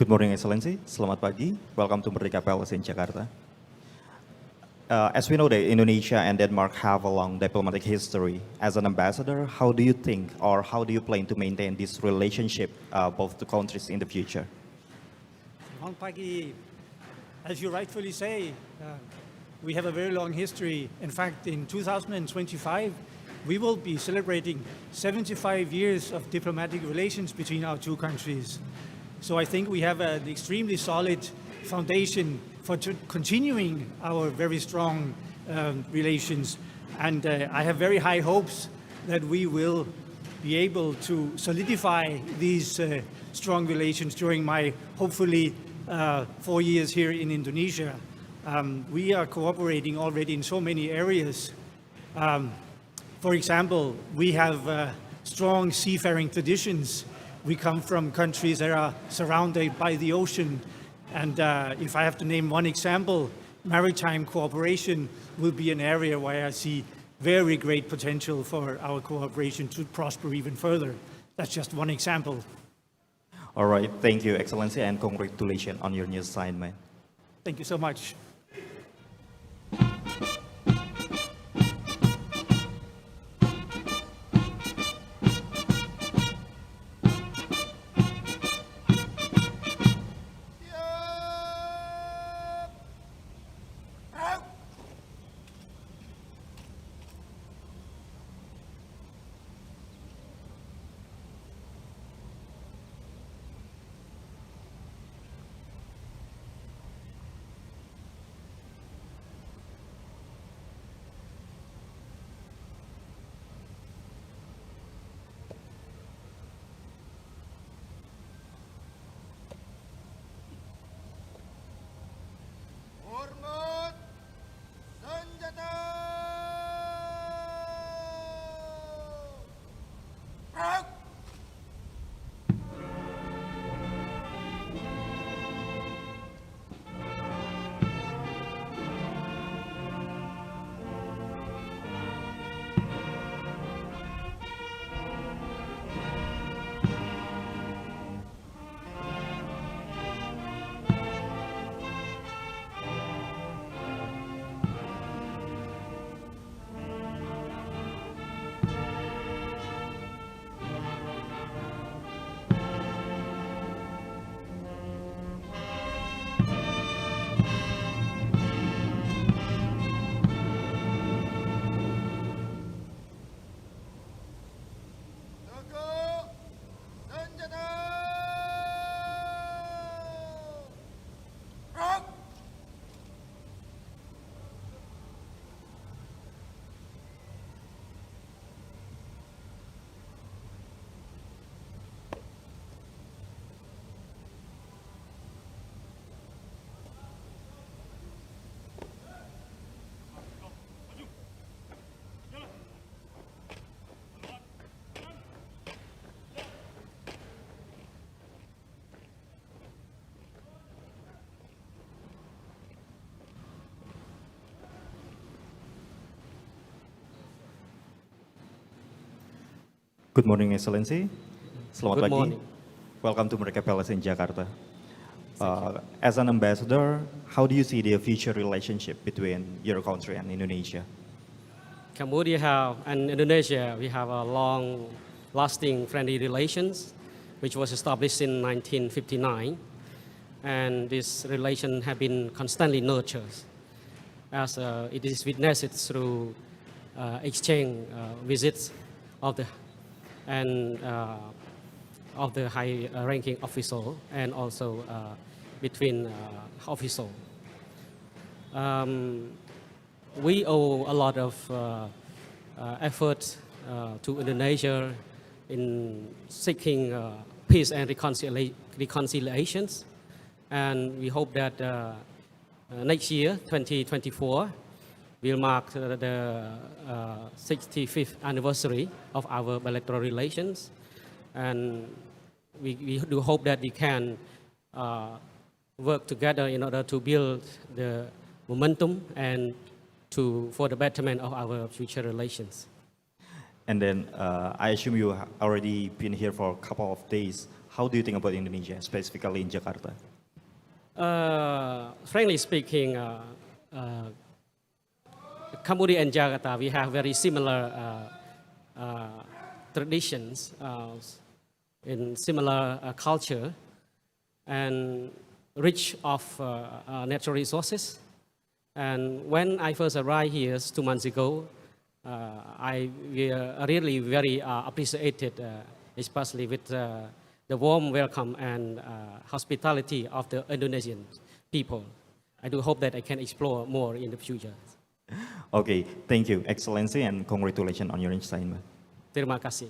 Good morning, Excellency. Selamat pagi. Welcome to Merdeka Palace in Jakarta. As we know that Indonesia and Denmark have a long diplomatic history. As an ambassador, how do you think or how do you plan to maintain this relationship, both the countries in the future? Selamat pagi. As you rightfully say, we have a very long history. In fact, in 2025, we will be celebrating 75 years of diplomatic relations between our two countries. So I think we have an extremely solid foundation for continuing our very strong relations. And I have very high hopes that we will be able to solidify these strong relations during my, hopefully, 4 years here in Indonesia. We are cooperating already in so many areas. For example, we have strong seafaring traditions. We come from countries that are surrounded by the ocean. And if I have to name one example, maritime cooperation will be an area where I see very great potential for our cooperation to prosper even further. That's just one example. All right, thank you, Excellency, and congratulations on your new assignment. Thank you so much. Good morning, Excellency. Selamat Good pagi. morning. Welcome to Merdeka Palace in Jakarta. As an ambassador, how do you see the future relationship between your country and Indonesia? Cambodia and Indonesia, we have a long-lasting friendly relations, which was established in 1959, and this relation have been constantly nurtured, as it is witnessed through exchange visits of the high-ranking official and also between officials. We owe a lot of effort to Indonesia in seeking peace and reconciliations, and we hope that next year, 2024, will mark the 65th anniversary of our bilateral relations, and we do hope that we can work together in order to build the momentum and for the betterment of our future relations. And then I assume you have already been here for a couple of days. How do you think about Indonesia, specifically in Jakarta? Frankly speaking, Cambodia and Jakarta, we have very similar traditions in similar culture and rich of natural resources. And when I first arrived here 2 months ago, I really very appreciated, especially with the warm welcome and hospitality of the Indonesian people. I do hope that I can explore more in the future. Okay, thank you, Excellency, and congratulations on your assignment. Terima kasih.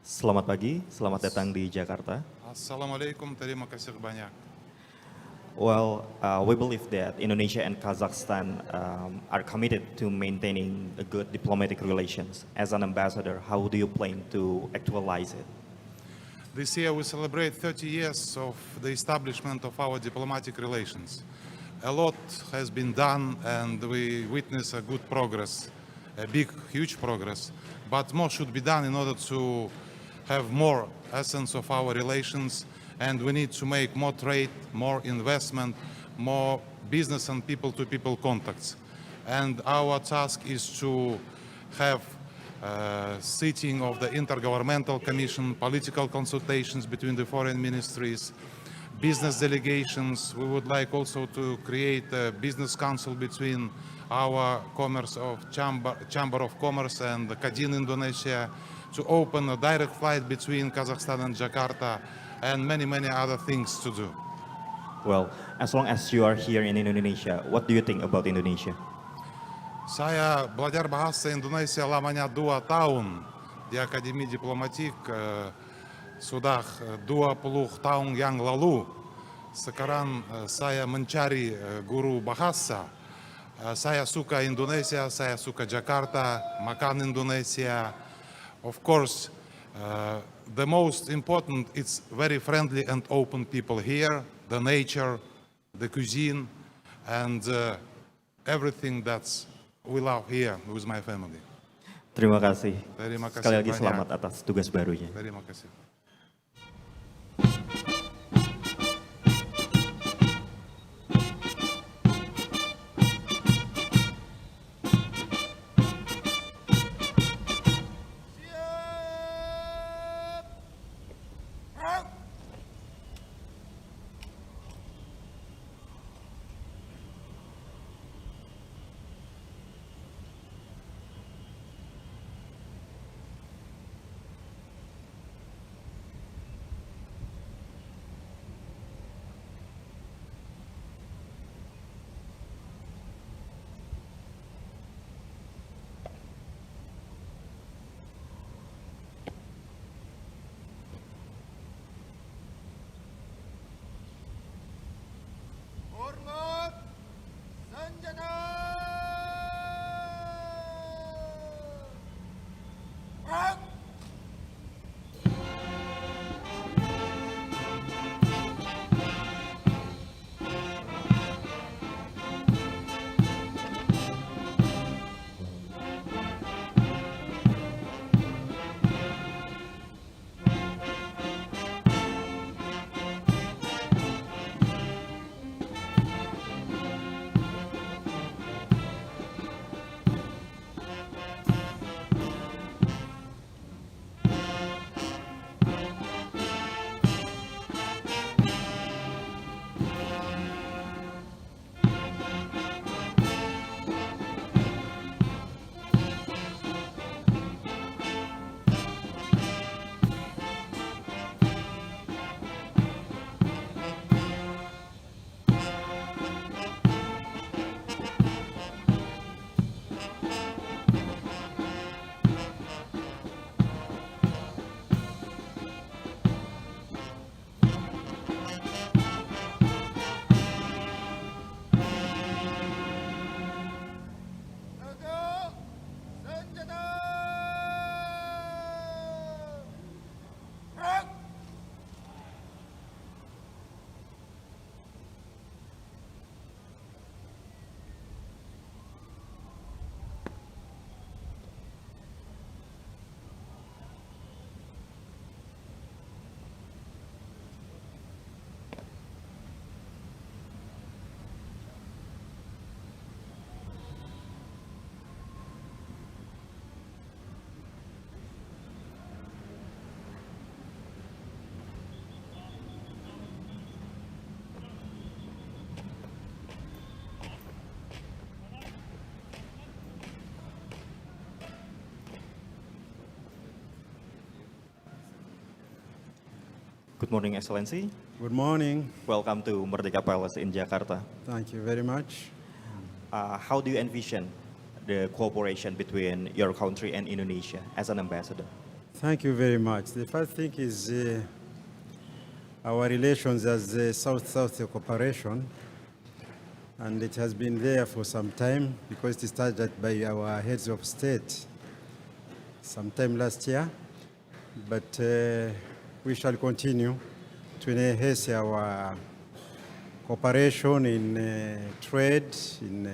Selamat pagi, selamat datang di Jakarta. Assalamualaikum, terima kasih banyak. Well, we believe that Indonesia and Kazakhstan are committed to maintaining a good diplomatic relations. As an ambassador, how do you plan to actualize it? This year we celebrate 30 years of the establishment of our diplomatic relations. A lot has been done and we witness a good progress, a big, huge progress, but more should be done in order to have more essence of our relations, and we need to make more trade, more investment, more business and people-to-people contacts. And our task is to have sitting of the Intergovernmental Commission, political consultations between the foreign ministries, business delegations. We would like also to create a business council between our Chamber of Commerce and Kadin, Indonesia, to open a direct flight between Kazakhstan and Jakarta, and many, many other things to do. Well, as long as you are here in Indonesia, what do you think about Indonesia? Saya belajar bahasa Indonesia lamanya 2 tahun di Akademi Diplomatik sudah 20 tahun yang lalu. Sekarang saya mencari guru bahasa. Saya suka Indonesia, saya suka Jakarta, makan Indonesia. Of course, the most important, it's very friendly and open people here, the nature, the cuisine, and everything that's we love here with my family. Terima kasih. Terima kasih Sekali lagi banyak. selamat atas tugas barunya. Terima kasih. Good morning, Excellency. Good morning. Welcome to Merdeka Palace in Jakarta. Thank you very much. How do you envision the cooperation between your country and Indonesia as an ambassador? Thank you very much. The first thing is our relations as South-South cooperation, and it has been there for some time because it started by our heads of state sometime last year, but we shall continue to enhance our cooperation in trade, in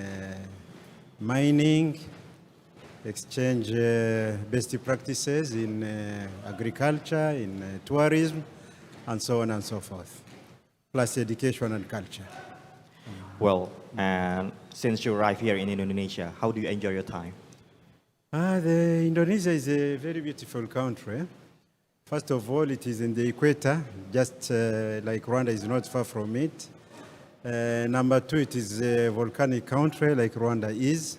mining, exchange best practices in agriculture, in tourism, and so on and so forth, plus education and culture. Well, and since you arrived here in Indonesia, how do you enjoy your time? Indonesia is a very beautiful country. First of all, it is in the equator, just like Rwanda is not far from it. Number two, it is a volcanic country like Rwanda is.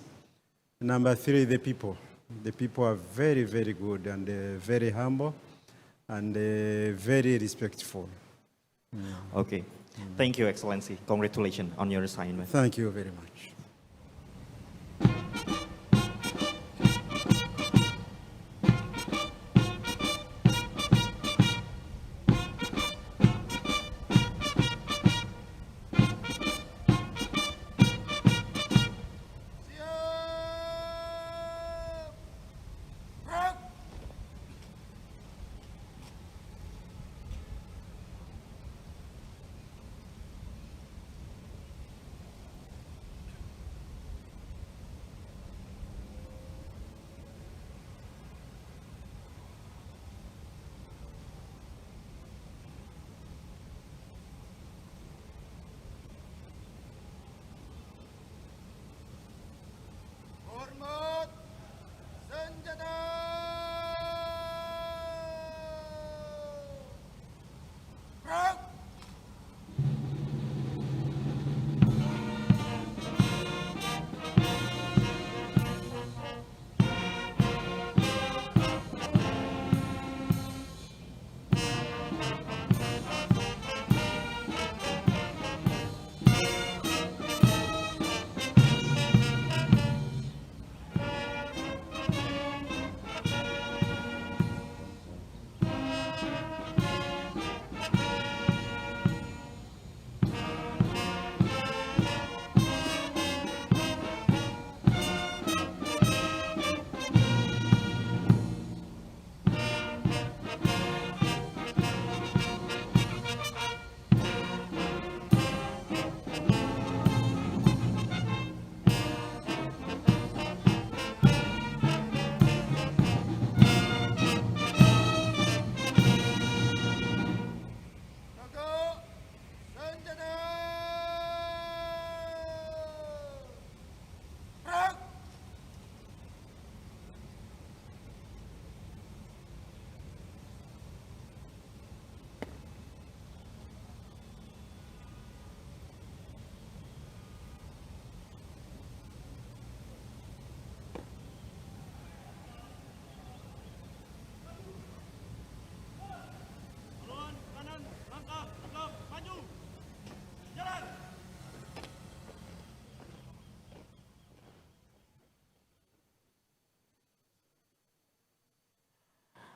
Number three, the people. The people are very, very good and very humble and very respectful. Okay. Thank you, Excellency. Congratulations on your assignment. Thank you very much.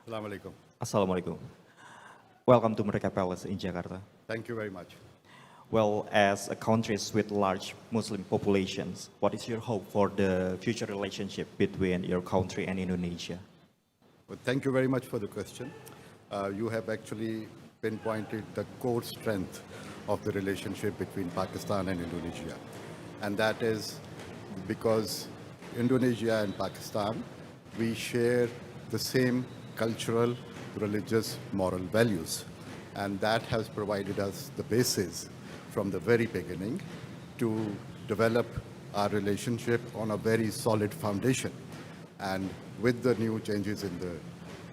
Assalamualaikum. Assalamualaikum. Welcome to Merdeka Palace in Jakarta. Thank you very much. Well, as a country with large Muslim populations, what is your hope for the future relationship between your country and Indonesia? Well, thank you very much for the question. You have actually pinpointed the core strength of the relationship between Pakistan and Indonesia. And that is because Indonesia and Pakistan, we share the same cultural, religious, moral values. And that has provided us the basis from the very beginning to develop our relationship on a very solid foundation. And with the new changes in the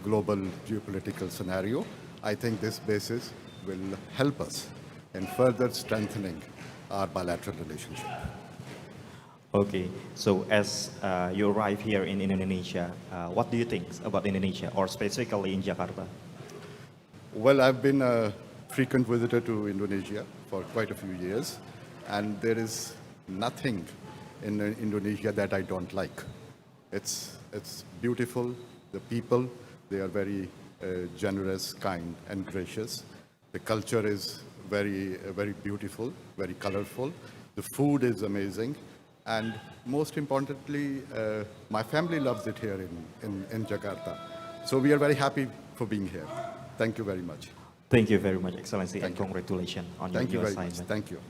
global geopolitical scenario, I think this basis will help us in further strengthening our bilateral relationship. Okay, so as you arrive here in Indonesia, what do you think about Indonesia, or specifically in Jakarta? Well, I've been a frequent visitor to Indonesia for quite a few years, and there is nothing in Indonesia that I don't like. It's beautiful. The people, they are very generous, kind, and gracious. The culture is very beautiful, very colorful. The food is amazing. And most importantly, my family loves it here in Jakarta. So we are very happy for being here. Thank you very much. Thank you very much, Excellency, and Thank you. congratulations on Thank you your new very much. assignment. Thank you.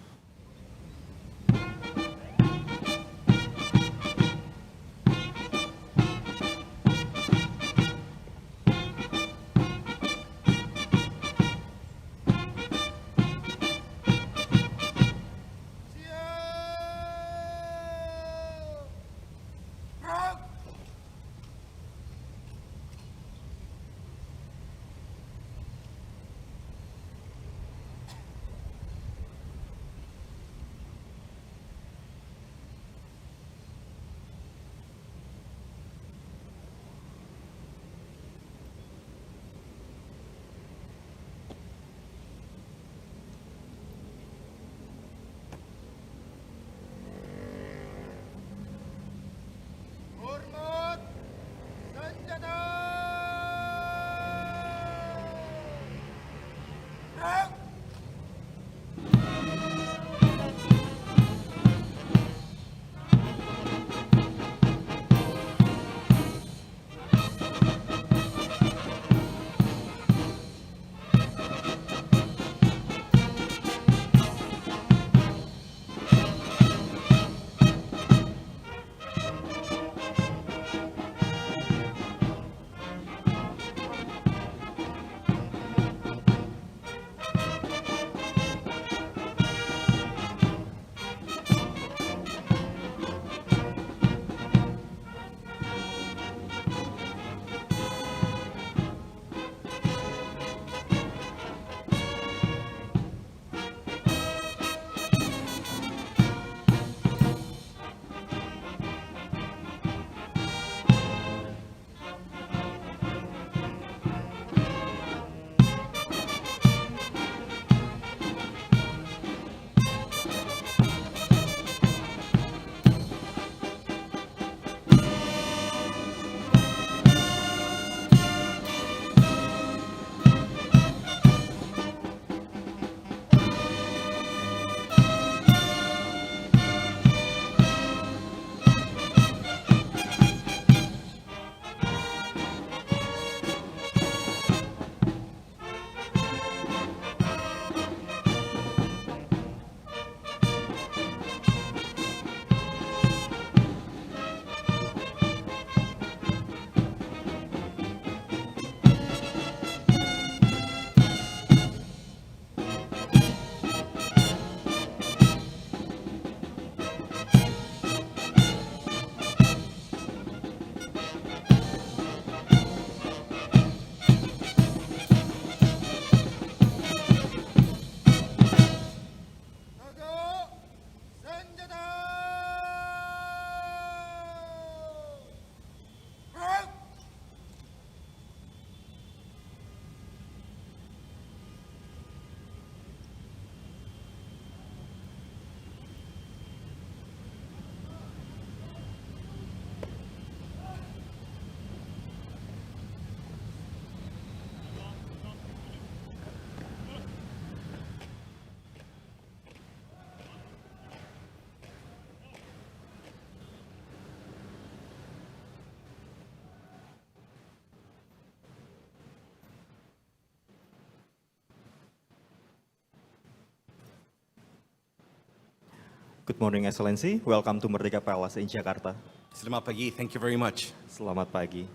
Good morning, Excellency. Welcome to Merdeka Palace in Jakarta. Selamat pagi. Thank you very much. Selamat pagi.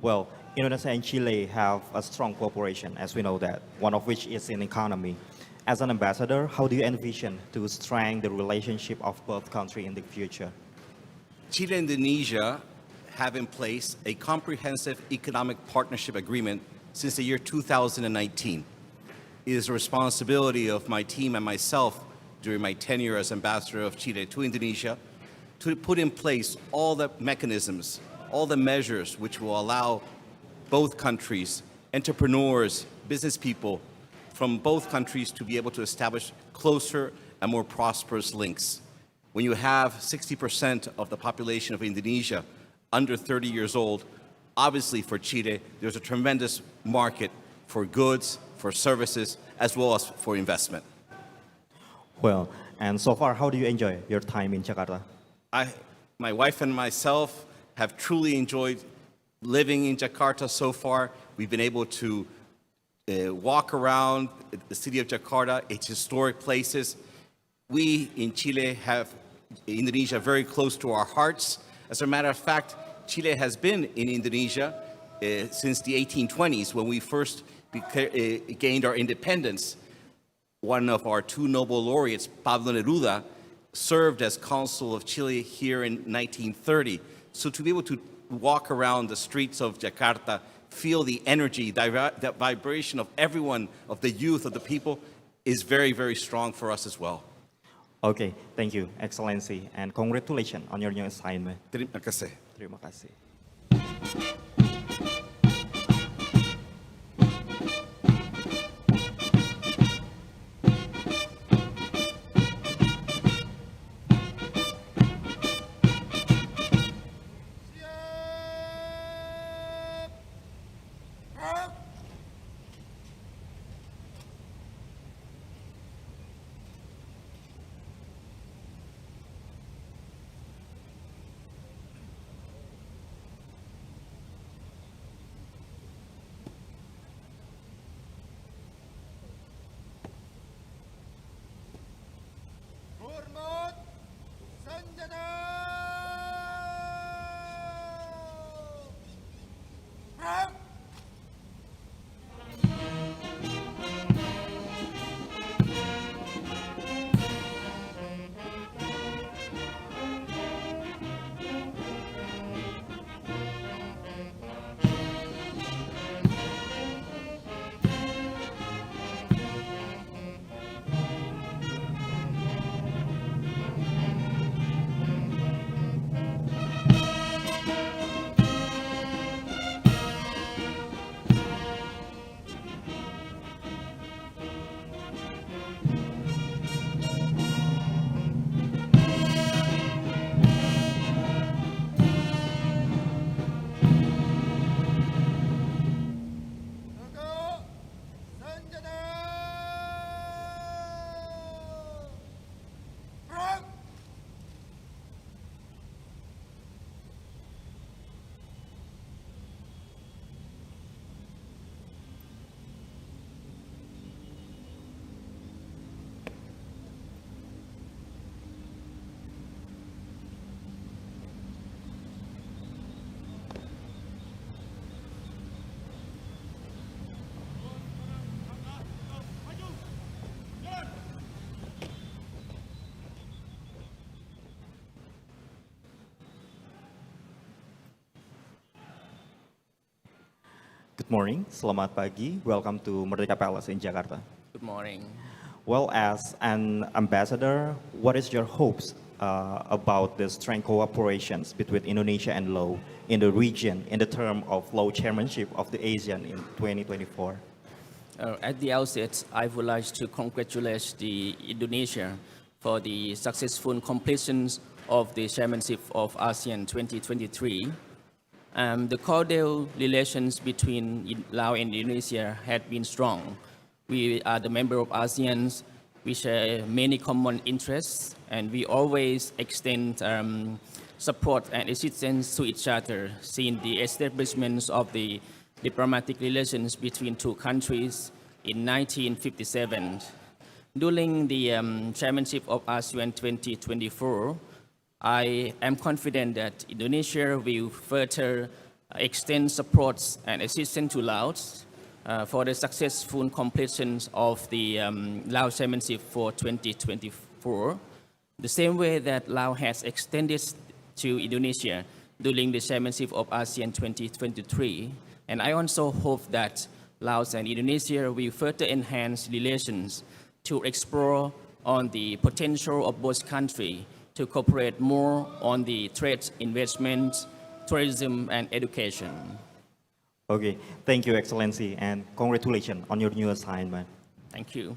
Well, Indonesia and Chile have a strong cooperation, as we know that, one of which is in economy. As an ambassador, how do you envision to strengthen the relationship of both countries in the future? Chile and Indonesia have in place a comprehensive economic partnership agreement since the year 2019. It is the responsibility of my team and myself during my tenure as ambassador of Chile to Indonesia to put in place all the mechanisms, all the measures which will allow both countries, entrepreneurs, business people from both countries to be able to establish closer and more prosperous links. When you have 60% of the population of Indonesia under 30 years old, obviously for Chile, there's a tremendous market for goods, for services, as well as for investment. Well, and so far, how do you enjoy your time in Jakarta? My wife and myself have truly enjoyed living in Jakarta so far. We've been able to walk around the city of Jakarta, its historic places. We in Chile have Indonesia very close to our hearts. As a matter of fact, Chile has been in Indonesia since the 1820s when we first gained our independence. One of our two Nobel laureates, Pablo Neruda, served as consul of Chile here in 1930. So to be able to walk around the streets of Jakarta, feel the energy, that vibration of everyone, of the youth, of the people, is very, very strong for us as well. Okay, thank you, Excellency, and congratulations on your new assignment. Terima kasih. Terima kasih. Good morning, selamat pagi. Welcome to Merdeka Palace in Jakarta. Good morning. Well, as an ambassador, what is your hopes about the strength cooperations between Indonesia and Laos in the region in the term of Laos chairmanship of the ASEAN in 2024? At the outset, I would like to congratulate Indonesia for the successful completion of the chairmanship of ASEAN 2023. The cordial relations between Laos and Indonesia had been strong. We are the member of ASEAN. We share many common interests, and we always extend support and assistance to each other since the establishment of the diplomatic relations between two countries in 1957. During the chairmanship of ASEAN 2024, I am confident that Indonesia will further extend support and assistance to Laos for the successful completion of the Laos chairmanship for 2024, the same way that Laos has extended to Indonesia during the chairmanship of ASEAN 2023. And I also hope that Laos and Indonesia will further enhance relations to explore on the potential of both countries to cooperate more on the trade, investment, tourism, and education. Okay, thank you, Excellency, and congratulations on your new assignment. Thank you.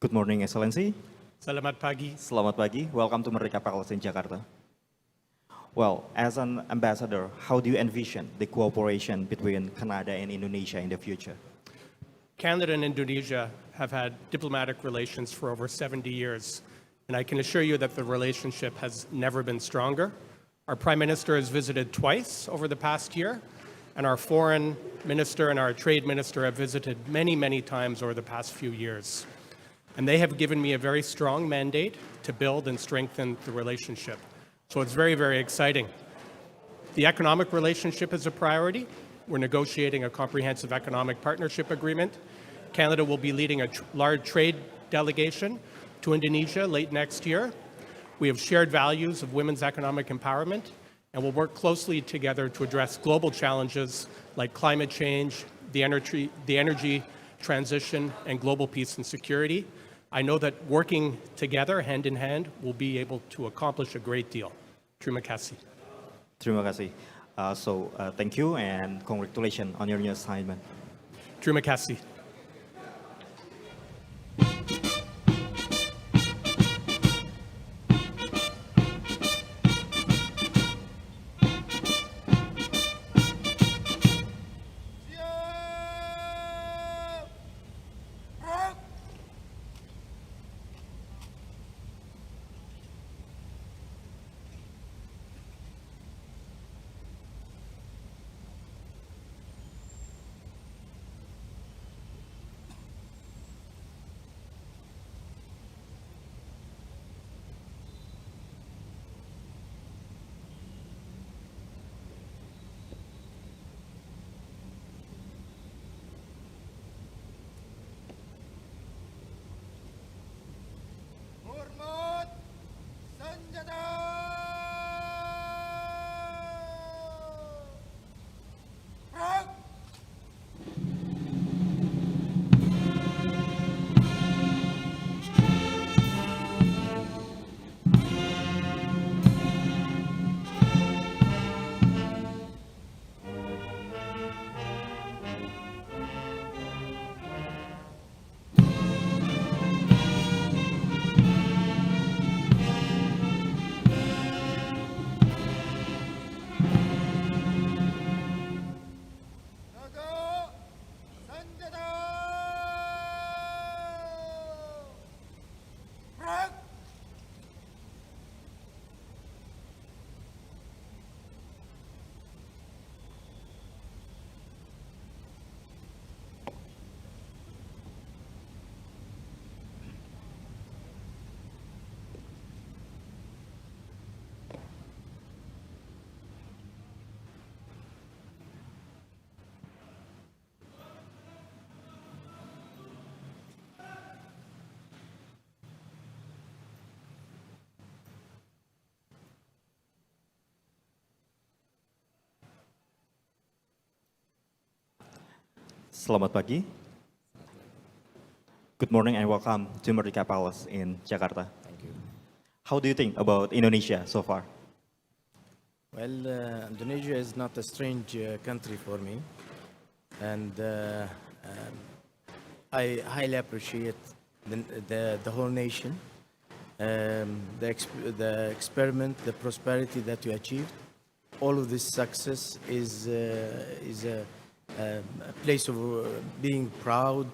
Good morning, Excellency. Selamat pagi. Selamat pagi. Welcome to Merdeka Palace in Jakarta. Well, as an ambassador, how do you envision the cooperation between Canada and Indonesia in the future? Canada and Indonesia have had diplomatic relations for over 70 years, and I can assure you that the relationship has never been stronger. Our Prime Minister has visited twice over the past year, and our Foreign Minister and our Trade Minister have visited many, many times over the past few years. And they have given me a very strong mandate to build and strengthen the relationship. So it's very, very exciting. The economic relationship is a priority. We're negotiating a comprehensive economic partnership agreement. Canada will be leading a large trade delegation to Indonesia late next year. We have shared values of women's economic empowerment, and we'll work closely together to address global challenges like climate change, the energy transition, and global peace and security. I know that working together, hand in hand, we'll be able to accomplish a great deal. Terima kasih. Terima kasih. Thank you and congratulations on your new assignment. Terima kasih. Selamat pagi. Good morning and welcome to Merdeka Palace in Jakarta. Thank you. How do you think about Indonesia so far? Well, Indonesia is not a strange country for me, and I highly appreciate the whole nation, the experiment, the prosperity that you achieved. All of this success is a place of being proud,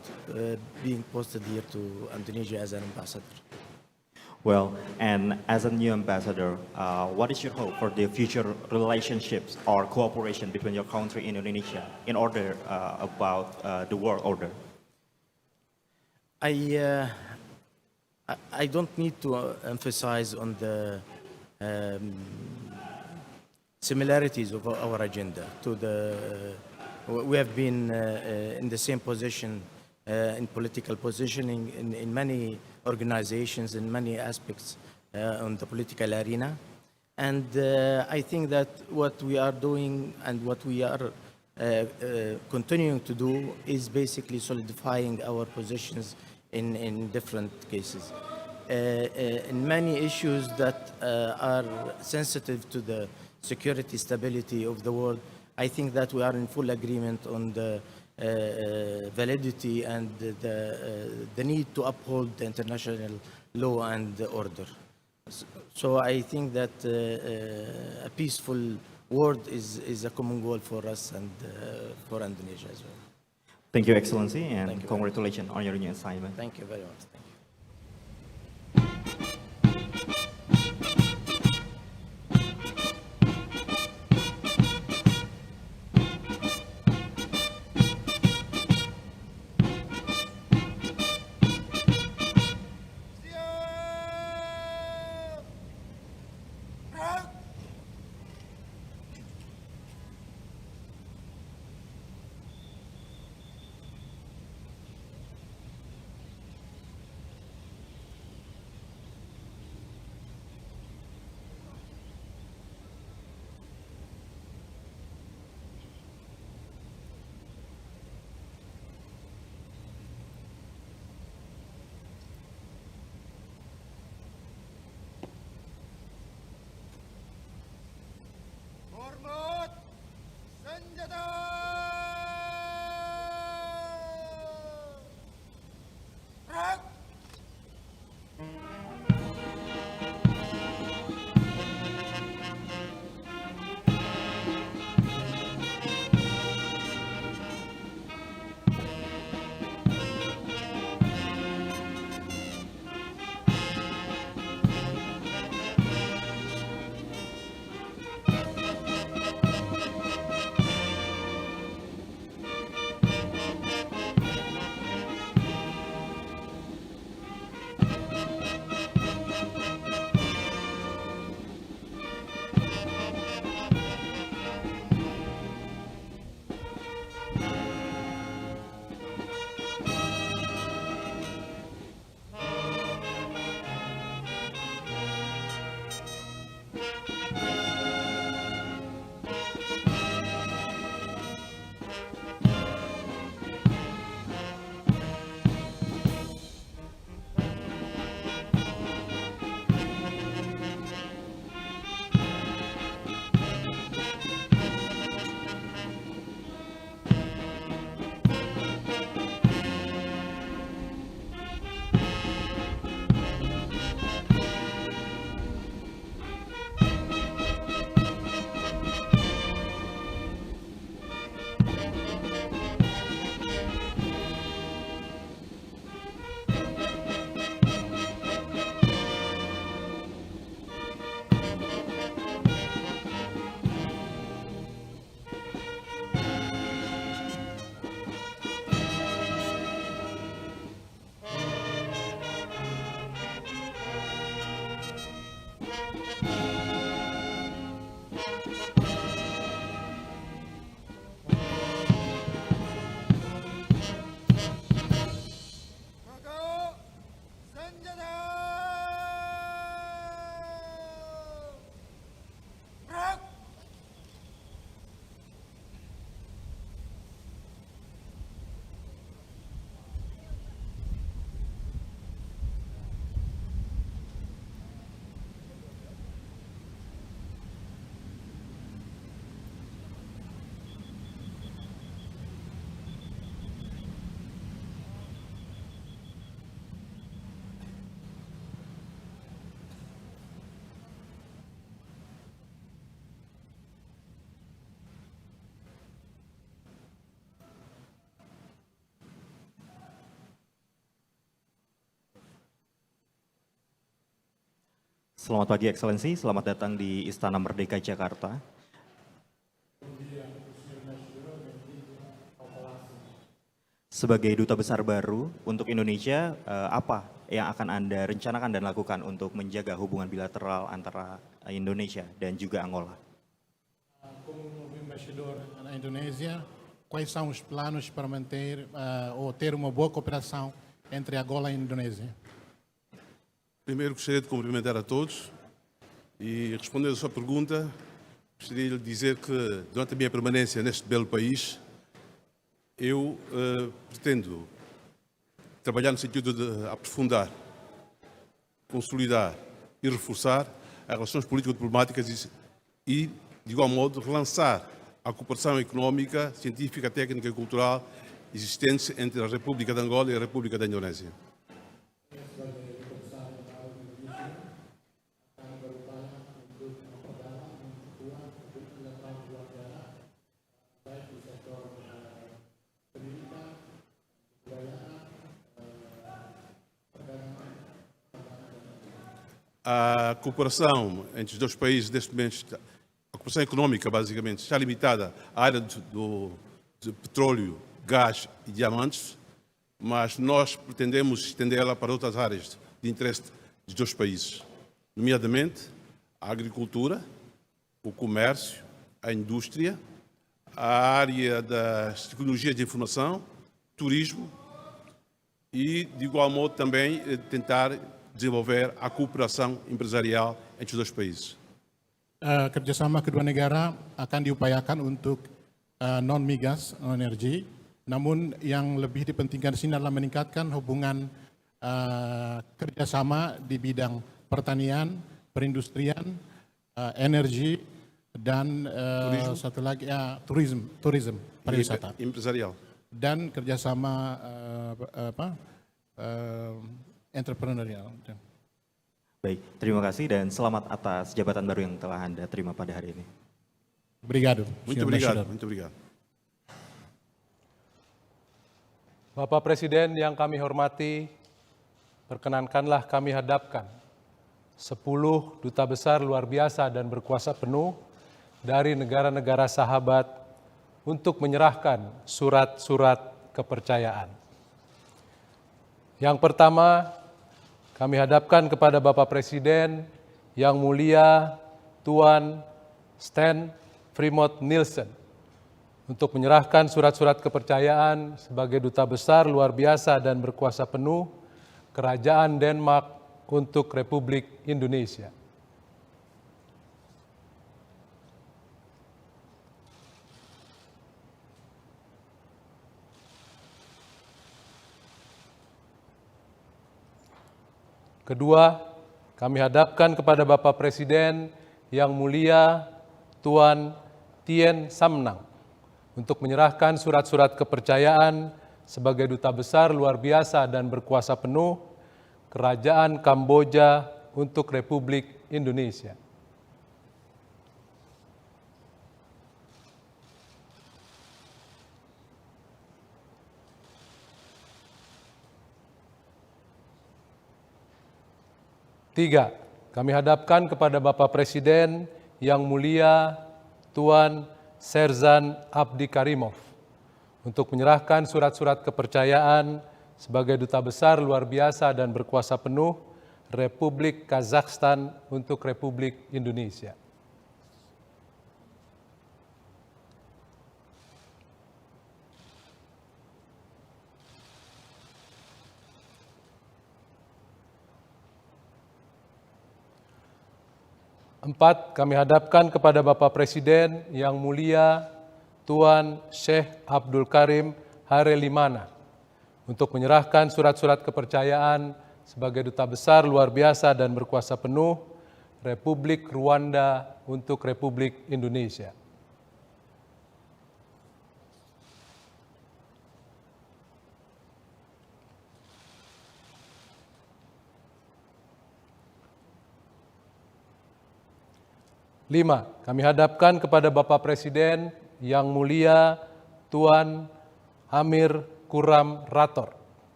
being posted here to Indonesia as an ambassador. Well, and as a new ambassador, what is your hope for the future relationships or cooperation between your country and Indonesia in order about the world order? I don't need to emphasize on the similarities of our agenda to the. We have been in the same position in political positioning in many organizations, in many aspects on the political arena. And I think that what we are doing and what we are continuing to do is basically solidifying our positions in different cases. In many issues that are sensitive to the security stability of the world, I think that we are in full agreement on the validity and the need to uphold the international law and order. So I think that a peaceful world is a common goal for us and for Indonesia as well. Thank you, Excellency, and Thank you. congratulations on your new assignment. Thank you very much. Thank you. Selamat pagi, Excellency. Selamat datang di Istana Merdeka Jakarta. Sebagai Duta Besar baru untuk Indonesia, apa yang akan Anda rencanakan dan lakukan untuk menjaga hubungan bilateral antara Indonesia dan juga Angola? Como novo embaixador na Indonésia, quais são os planos para manter ou ter uma boa cooperação entre Angola e a Indonésia? Primeiro gostaria de cumprimentar a todos e respondendo a sua pergunta, gostaria de dizer que durante a minha permanência neste belo país, eu pretendo trabalhar no sentido de aprofundar, consolidar e reforçar as relações político-diplomáticas e, de igual modo, relançar a cooperação económica, científica, técnica e cultural existente entre a República de Angola e a República da Indonésia. A cooperação entre os dois países, neste momento, a cooperação económica, basicamente, está limitada à área de petróleo, gás e diamantes, mas nós pretendemos estendê-la para outras áreas de interesse dos dois países, nomeadamente a agricultura, o comércio, a indústria, a área das tecnologias de informação, turismo e, de igual modo, também tentar desenvolver a cooperação empresarial entre os dois países. Kerjasama kedua negara akan diupayakan untuk non-migas, non-energi, namun yang lebih dipentingkan di sini adalah meningkatkan hubungan kerjasama di bidang pertanian, perindustrian, energi, dan satu lagi turisme, pariwisata. Empresarial. Dan kerjasama entrepreneurial. Baik, terima kasih dan selamat atas jabatan baru yang telah Anda terima pada hari ini. Obrigado. Muito obrigado, muito obrigado. Bapak Presiden yang kami hormati, perkenankanlah kami hadapkan 10 duta besar luar biasa dan berkuasa penuh dari negara-negara sahabat untuk menyerahkan surat-surat kepercayaan. Yang pertama, kami hadapkan kepada Bapak Presiden yang mulia Tuan Sten Frimot Nielsen untuk menyerahkan surat-surat kepercayaan sebagai Duta Besar luar biasa dan berkuasa penuh Kerajaan Denmark untuk Republik Indonesia. Kedua, kami hadapkan kepada Bapak Presiden yang mulia Tuan Tien Samnang untuk menyerahkan surat-surat kepercayaan sebagai Duta Besar luar biasa dan berkuasa penuh Kerajaan Kamboja untuk Republik Indonesia. Tiga, kami hadapkan kepada Bapak Presiden yang mulia Tuan Serzan Abdi Karimov untuk menyerahkan surat-surat kepercayaan sebagai Duta Besar luar biasa dan berkuasa penuh Republik Kazakhstan untuk Republik Indonesia. Empat, kami hadapkan kepada Bapak Presiden yang mulia Tuan Sheikh Abdul Karim Harelimana untuk menyerahkan surat-surat kepercayaan sebagai Duta Besar luar biasa dan berkuasa penuh Republik Rwanda untuk Republik Indonesia. Lima, kami hadapkan kepada Bapak Presiden yang mulia Tuan Amir Kuram Rator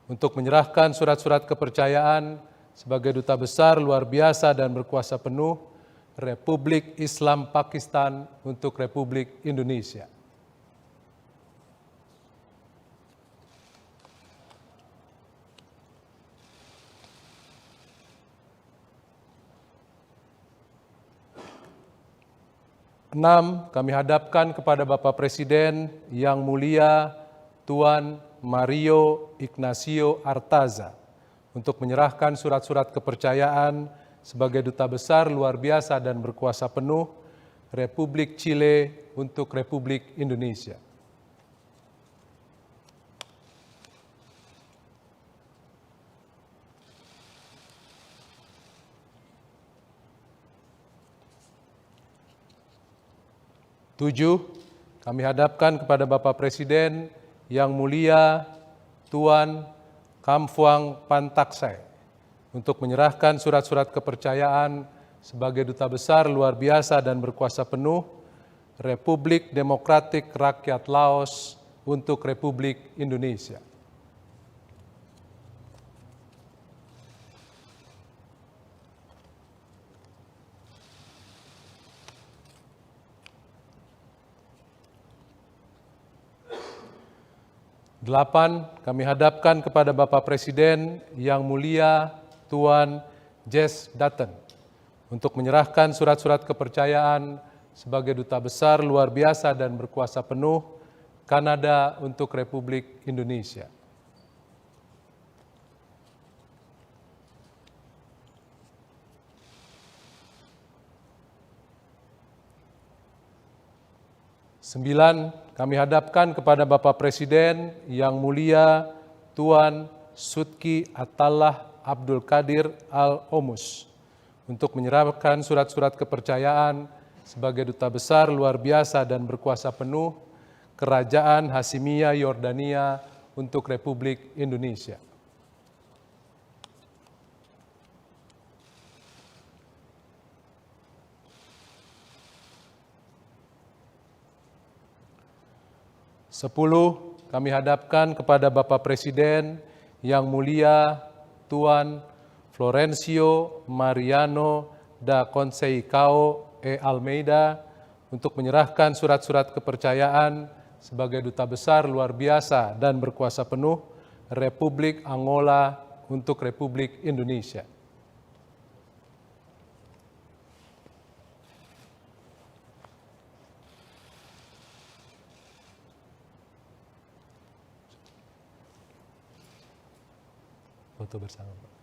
untuk menyerahkan surat-surat kepercayaan sebagai Duta Besar luar biasa dan berkuasa penuh Republik Islam Pakistan untuk Republik Indonesia. Enam, kami hadapkan kepada Bapak Presiden yang mulia Tuan Mario Ignacio Artaza untuk menyerahkan surat-surat kepercayaan sebagai Duta Besar luar biasa dan berkuasa penuh Republik Chile untuk Republik Indonesia. Tujuh, kami hadapkan kepada Bapak Presiden yang mulia Tuan Kamfuang Pantaksai untuk menyerahkan surat-surat kepercayaan sebagai Duta Besar luar biasa dan berkuasa penuh Republik Demokratik Rakyat Laos untuk Republik Indonesia. Delapan, kami hadapkan kepada Bapak Presiden yang mulia Tuan Jes Dutton untuk menyerahkan surat-surat kepercayaan sebagai Duta Besar luar biasa dan berkuasa penuh Kanada untuk Republik Indonesia. Sembilan, kami hadapkan kepada Bapak Presiden yang mulia Tuan Sudki Atallah Abdul Qadir Al-Omus untuk menyerahkan surat-surat kepercayaan sebagai Duta Besar luar biasa dan berkuasa penuh Kerajaan Hasimiyah Yordania untuk Republik Indonesia. Sepuluh, kami hadapkan kepada Bapak Presiden yang mulia Tuan Florencio Mariano da Conceição e Almeida untuk menyerahkan surat-surat kepercayaan sebagai Duta Besar luar biasa dan berkuasa penuh Republik Angola untuk Republik Indonesia. Foto bersama, Pak.